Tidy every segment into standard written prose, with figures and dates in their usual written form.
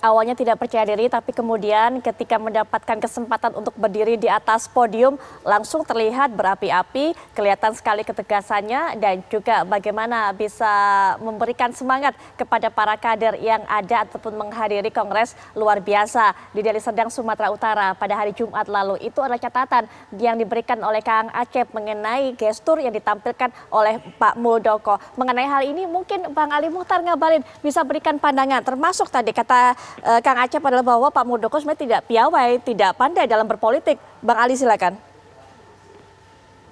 Awalnya tidak percaya diri, tapi kemudian ketika mendapatkan kesempatan untuk berdiri di atas podium, langsung terlihat berapi-api, kelihatan sekali ketegasannya, dan juga bagaimana bisa memberikan semangat kepada para kader yang ada ataupun menghadiri kongres luar biasa di Deli Serdang, Sumatera Utara pada hari Jumat lalu. Itu adalah catatan yang diberikan oleh Kang Acep mengenai gestur yang ditampilkan oleh Pak Muldoko. Mengenai hal ini mungkin Bang Ali Muchtar Ngabalin bisa berikan pandangan, termasuk tadi kata Kang Acep adalah bahwa Pak Muldoko sebenarnya tidak piawai, tidak pandai dalam berpolitik. Bang Ali silakan.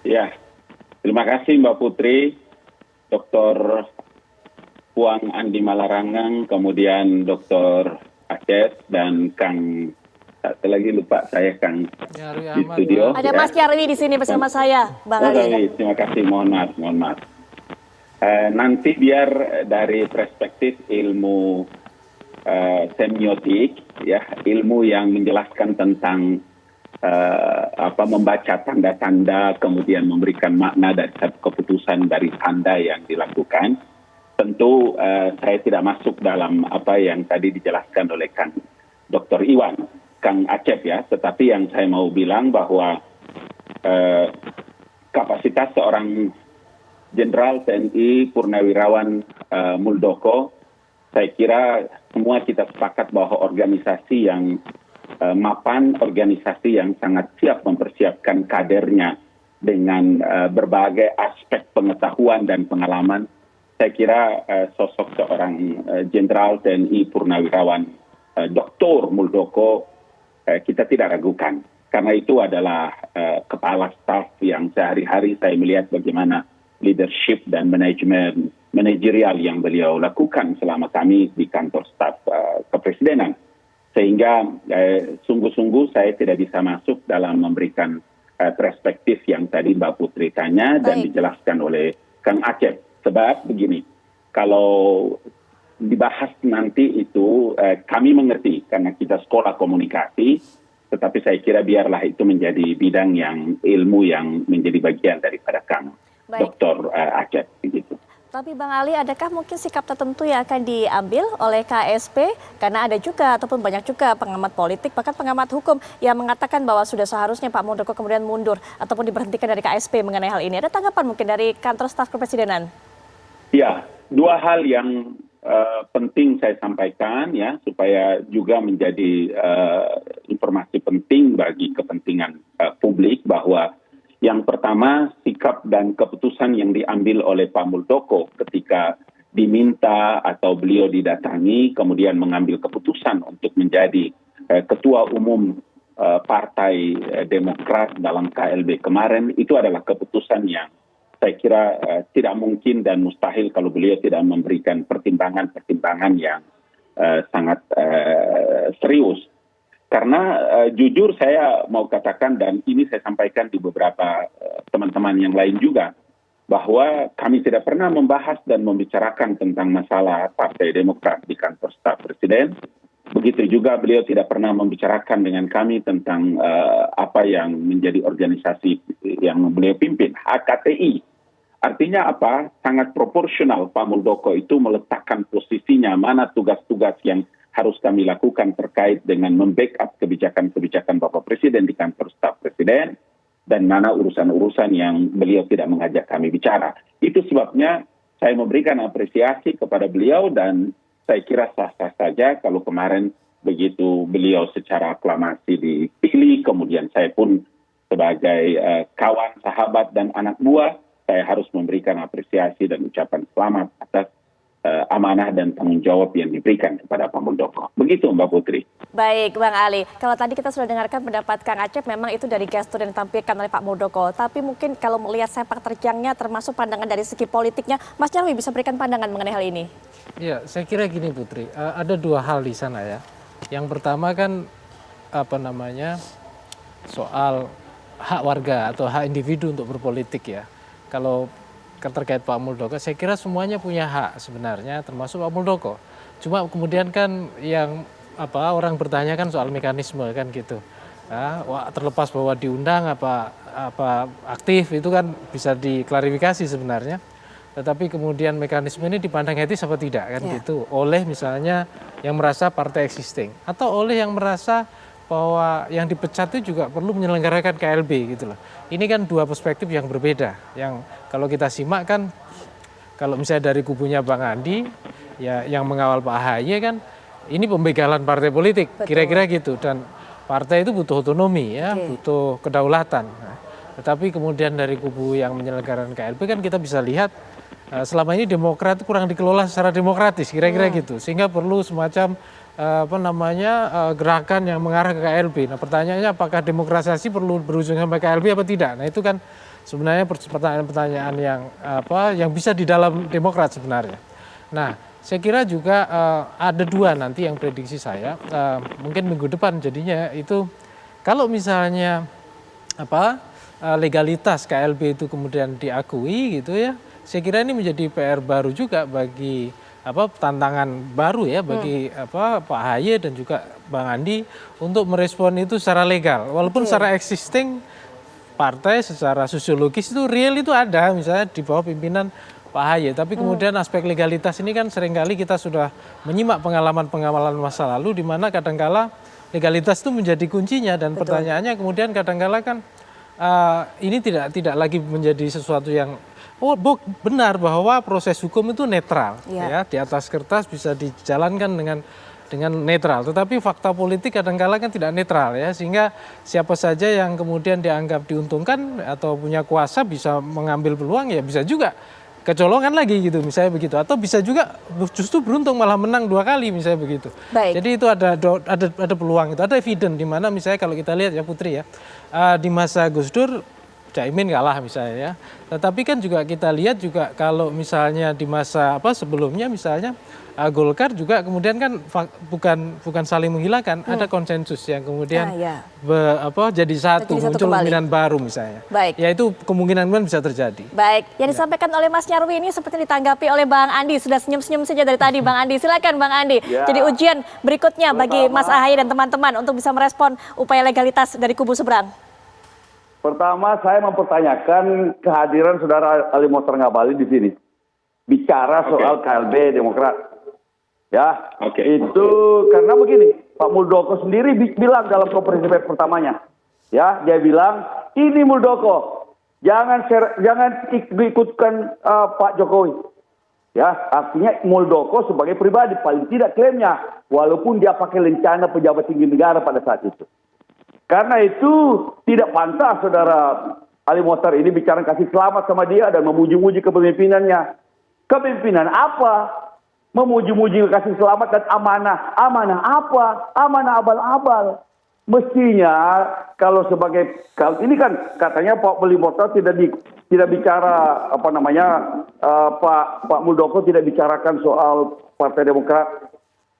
Ya, terima kasih Mbak Putri, Dr. Puang Andi Malarangang, kemudian Dr. Acep dan Kang, satu lagi lupa saya Kang di studio. Ada Mas Nyarwi di sini bersama saya, Bang Ali. Terima kasih, mohon maaf. Nanti biar dari perspektif ilmu semiotik, ya, ilmu yang menjelaskan tentang membaca tanda-tanda, kemudian memberikan makna dari satu keputusan dari tanda yang dilakukan. Tentu saya tidak masuk dalam apa yang tadi dijelaskan oleh Kang Dr. Iwan, Kang Acep ya, tetapi yang saya mau bilang bahwa kapasitas seorang Jenderal TNI Purnawirawan Muldoko, saya kira semua kita sepakat bahwa organisasi yang mapan, organisasi yang sangat siap mempersiapkan kadernya dengan berbagai aspek pengetahuan dan pengalaman. Saya kira sosok seorang Jenderal TNI Purnawirawan Dr. Muldoko kita tidak ragukan. Karena itu adalah kepala staf yang sehari-hari saya melihat bagaimana leadership dan manajemen manajerial yang beliau lakukan selama kami di kantor staf kepresidenan. Sehingga sungguh-sungguh saya tidak bisa masuk dalam memberikan perspektif yang tadi Mbak Putri tanya dan dijelaskan oleh Kang Acep. Sebab begini, kalau dibahas nanti itu kami mengerti karena kita sekolah komunikasi, tetapi saya kira biarlah itu menjadi bidang yang ilmu yang menjadi bagian daripada Kang Dr. Acep begitu. Tapi Bang Ali, adakah mungkin sikap tertentu yang akan diambil oleh KSP? Karena ada juga ataupun banyak juga pengamat politik, bahkan pengamat hukum yang mengatakan bahwa sudah seharusnya Pak Muldoko kemudian mundur ataupun diberhentikan dari KSP mengenai hal ini. Ada tanggapan mungkin dari kantor staf kepresidenan? Ya, dua hal yang penting saya sampaikan ya, supaya juga menjadi informasi penting bagi kepentingan publik bahwa yang pertama, sikap dan keputusan yang diambil oleh Pak Muldoko ketika diminta atau beliau didatangi, kemudian mengambil keputusan untuk menjadi Ketua Umum Partai Demokrat dalam KLB kemarin, itu adalah keputusan yang saya kira tidak mungkin dan mustahil kalau beliau tidak memberikan pertimbangan-pertimbangan yang sangat serius. Karena jujur saya mau katakan, dan ini saya sampaikan di beberapa teman-teman yang lain juga, bahwa kami tidak pernah membahas dan membicarakan tentang masalah Partai Demokrat di kantor staf Presiden. Begitu juga beliau tidak pernah membicarakan dengan kami tentang apa yang menjadi organisasi yang beliau pimpin, HKTI. Artinya apa? Sangat proporsional Pak Muldoko itu meletakkan posisinya mana tugas-tugas yang harus kami lakukan terkait dengan membackup kebijakan-kebijakan Bapak Presiden di kantor staf Presiden, dan mana urusan-urusan yang beliau tidak mengajak kami bicara. Itu sebabnya saya memberikan apresiasi kepada beliau, dan saya kira sah-sah saja kalau kemarin begitu beliau secara aklamasi dipilih, kemudian saya pun sebagai kawan, sahabat, dan anak buah, saya harus memberikan apresiasi dan ucapan selamat atas amanah dan tanggung jawab yang diberikan kepada Pak Muldoko. Begitu Mbak Putri. Baik Bang Ali, kalau tadi kita sudah dengarkan pendapat Kang Acep, memang itu dari gestur yang ditampilkan oleh Pak Muldoko. Tapi mungkin kalau melihat sepak terjangnya termasuk pandangan dari segi politiknya, Mas Nyarwi bisa berikan pandangan mengenai hal ini? Ya, saya kira gini Putri, ada dua hal di sana ya. Yang pertama kan soal hak warga atau hak individu untuk berpolitik ya. Kalau terkait Pak Muldoko, saya kira semuanya punya hak sebenarnya, termasuk Pak Muldoko. Cuma kemudian kan yang orang bertanya kan soal mekanisme kan gitu. Terlepas bahwa diundang apa aktif itu kan bisa diklarifikasi sebenarnya. Tetapi kemudian mekanisme ini dipandang etis apa tidak kan gitu. Oleh misalnya yang merasa partai existing, atau oleh yang merasa bahwa yang dipecat itu juga perlu menyelenggarakan KLB gitu loh. Ini kan dua perspektif yang berbeda. Yang kalau kita simak kan, kalau misalnya dari kubunya Bang Andi, ya yang mengawal Pak AHY kan, ini pembegalan partai politik, kira-kira gitu. Dan partai itu butuh otonomi ya, butuh kedaulatan. Nah, tetapi kemudian dari kubu yang menyelenggarakan KLB kan kita bisa lihat selama ini Demokrat itu kurang dikelola secara demokratis, kira-kira gitu. Sehingga perlu semacam gerakan yang mengarah ke KLB. Nah, pertanyaannya apakah demokratisasi perlu berujung sampai KLB apa tidak? Nah, itu kan sebenarnya pertanyaan-pertanyaan yang bisa di dalam Demokrat sebenarnya. Nah, saya kira juga ada dua nanti yang prediksi saya, mungkin minggu depan jadinya itu kalau misalnya legalitas KLB itu kemudian diakui gitu ya, saya kira ini menjadi PR baru juga bagi tantangan baru ya bagi Pak AHY dan juga Bang Andi untuk merespon itu secara legal. Walaupun secara existing partai secara sosiologis itu real itu ada misalnya di bawah pimpinan Pak AHY. Tapi kemudian aspek legalitas ini kan seringkali kita sudah menyimak pengalaman-pengalaman masa lalu di mana kadangkala legalitas itu menjadi kuncinya dan pertanyaannya kemudian kadangkala kan ini tidak lagi menjadi sesuatu yang benar bahwa proses hukum itu netral ya di atas kertas bisa dijalankan dengan netral, tetapi fakta politik kadang-kala kan tidak netral ya, sehingga siapa saja yang kemudian dianggap diuntungkan atau punya kuasa bisa mengambil peluang ya bisa juga kecolongan lagi gitu misalnya begitu, atau bisa juga justru beruntung malah menang 2 kali misalnya begitu. Jadi itu ada peluang, itu ada evidence di mana misalnya kalau kita lihat ya Putri ya di masa Gus Dur Caimin kalah misalnya ya. Tetapi kan juga kita lihat juga kalau misalnya di masa sebelumnya misalnya Golkar juga kemudian kan bukan saling menghilangkan, ada konsensus yang kemudian jadi satu muncul pimpinan baru misalnya. Ya itu kemungkinan bisa terjadi. Baik, yang disampaikan oleh Mas Nyarwi ini seperti ditanggapi oleh Bang Andi, sudah senyum-senyum saja dari tadi Bang Andi. Silakan Bang Andi. Jadi ujian berikutnya bagi Mas AHY dan teman-teman untuk bisa merespon upaya legalitas dari kubu seberang. Pertama, saya mempertanyakan kehadiran Saudara Ali Mohtar Ngabalin di sini. Bicara soal KLB Demokrat. Ya, itu karena begini, Pak Muldoko sendiri bilang dalam konferensi pers pertamanya. Ya, dia bilang, ini Muldoko, jangan ikutkan Pak Jokowi. Ya, artinya Muldoko sebagai pribadi, paling tidak klaimnya. Walaupun dia pakai lencana pejabat tinggi negara pada saat itu. Karena itu tidak pantas Saudara Ali Mohtar ini bicara kasih selamat sama dia dan memuji-muji kepemimpinannya. Kepemimpinan apa? Memuji-muji kasih selamat dan amanah. Amanah apa? Amanah abal-abal. Mestinya kalau ini kan katanya Pak Ali Mohtar tidak bicara Pak Muldoko tidak bicarakan soal Partai Demokrat.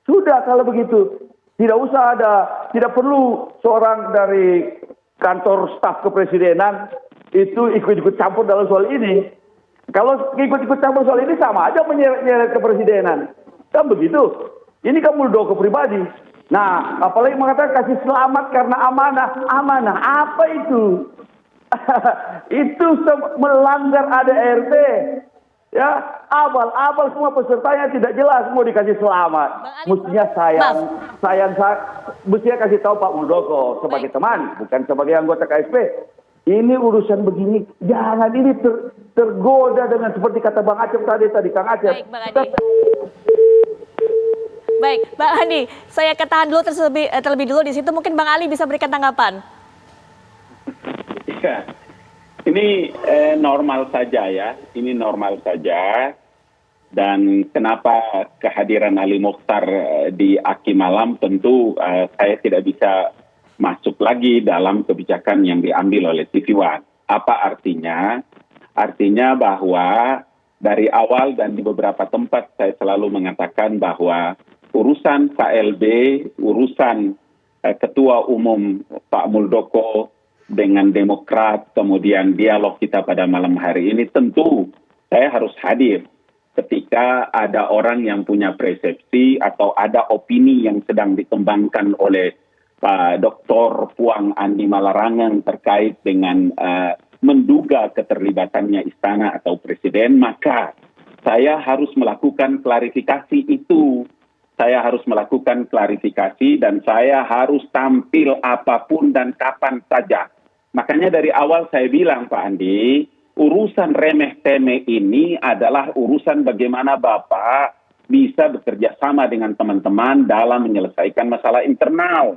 Sudah kalau begitu. Tidak perlu seorang dari kantor staf kepresidenan itu ikut-ikut campur dalam soal ini. Kalau ikut-ikut campur soal ini sama aja menyeret kepresidenan. Kan begitu. Ini kan Muldoko pribadi. Nah, apalagi mengatakan kasih selamat karena amanah. Amanah apa itu? Itu melanggar ADRT. Ya, abal-abal semua pesertanya tidak jelas mau dikasih selamat. Mestinya mestinya kasih tahu Pak Muldoko sebagai teman, bukan sebagai anggota KSP. Ini urusan begini, jangan ini tergoda dengan seperti kata Bang Acep tadi Kang Acep. Baik, Bang Andi, saya ketahan dulu terlebih dulu di situ. Mungkin Bang Ali bisa berikan tanggapan. Ya. Ini normal saja ya, ini normal saja. Dan kenapa kehadiran Ali Mohtar di Aki Malam tentu saya tidak bisa masuk lagi dalam kebijakan yang diambil oleh TV One. Apa artinya? Artinya bahwa dari awal dan di beberapa tempat saya selalu mengatakan bahwa urusan KLB, urusan Ketua Umum Pak Muldoko dengan Demokrat, kemudian dialog kita pada malam hari ini, tentu saya harus hadir ketika ada orang yang punya persepsi atau ada opini yang sedang dikembangkan oleh Pak Dr. Puang Andi Malarangang terkait dengan menduga keterlibatannya istana atau presiden, maka saya harus melakukan klarifikasi itu. saya harus melakukan klarifikasi dan saya harus tampil apapun dan kapan saja. Makanya dari awal saya bilang, Pak Andi, urusan remeh-temeh ini adalah urusan bagaimana Bapak bisa bekerja sama dengan teman-teman dalam menyelesaikan masalah internal.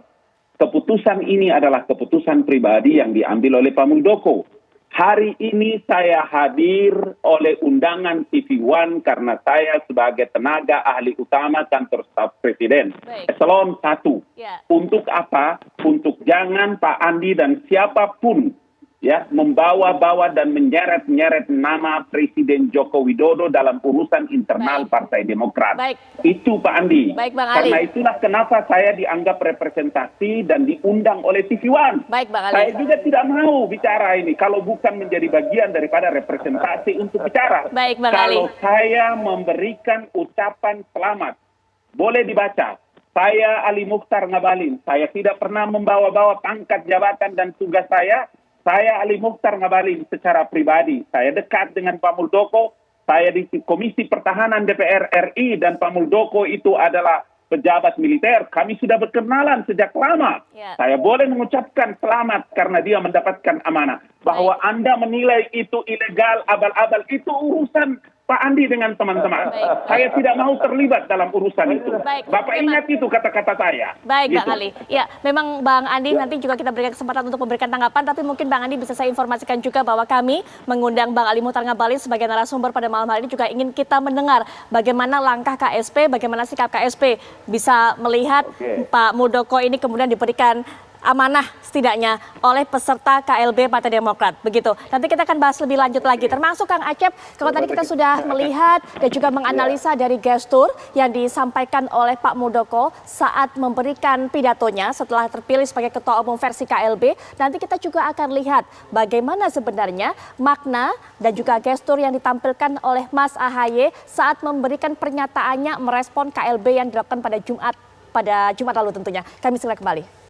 Keputusan ini adalah keputusan pribadi yang diambil oleh Pak Muldoko. Hari ini saya hadir oleh undangan TV One karena saya sebagai tenaga ahli utama kantor staf presiden. Eselon 1. Ya. Untuk apa? Untuk jangan Pak Andi dan siapapun ya membawa-bawa dan menyeret-nyeret nama Presiden Joko Widodo dalam urusan internal Partai Demokrat. Baik. Itu Pak Andi. Baik, Bang Ali. Karena itulah kenapa saya dianggap representasi dan diundang oleh TV One. Baik, Bang Ali. Saya juga tidak mau bicara ini kalau bukan menjadi bagian daripada representasi untuk bicara. Baik, Bang Ali. Kalau saya memberikan ucapan selamat, boleh dibaca. Saya Ali Mukhtar Ngabalin. Saya tidak pernah membawa-bawa pangkat jabatan dan tugas saya. Saya Ali Mukhtar Ngabalin secara pribadi. Saya dekat dengan Pak Muldoko. Saya di Komisi Pertahanan DPR RI dan Pak Muldoko itu adalah pejabat militer. Kami sudah berkenalan sejak lama. Ya. Saya boleh mengucapkan selamat karena dia mendapatkan amanah. Bahwa Anda menilai itu ilegal, abal-abal, itu urusan Pak Andi dengan teman-teman. Saya tidak mau terlibat dalam urusan itu. Bapak ingat itu kata-kata saya. Baik, gitu. Bang Ali. Ya, memang Bang Andi nanti juga kita berikan kesempatan untuk memberikan tanggapan, tapi mungkin Bang Andi bisa saya informasikan juga bahwa kami mengundang Bang Ali Mukhtar Ngabalin sebagai narasumber pada malam hari ini juga ingin kita mendengar bagaimana langkah KSP, bagaimana sikap KSP bisa melihat Pak Muldoko ini kemudian diberikan amanah setidaknya oleh peserta KLB Partai Demokrat. Begitu. Nanti kita akan bahas lebih lanjut lagi. Termasuk Kang Acep, kalau tadi kita sudah melihat dan juga menganalisa dari gestur yang disampaikan oleh Pak Muldoko saat memberikan pidatonya setelah terpilih sebagai Ketua Umum versi KLB. Nanti kita juga akan lihat bagaimana sebenarnya makna dan juga gestur yang ditampilkan oleh Mas AHY saat memberikan pernyataannya merespon KLB yang dilakukan pada Jumat lalu tentunya. Kami segera kembali.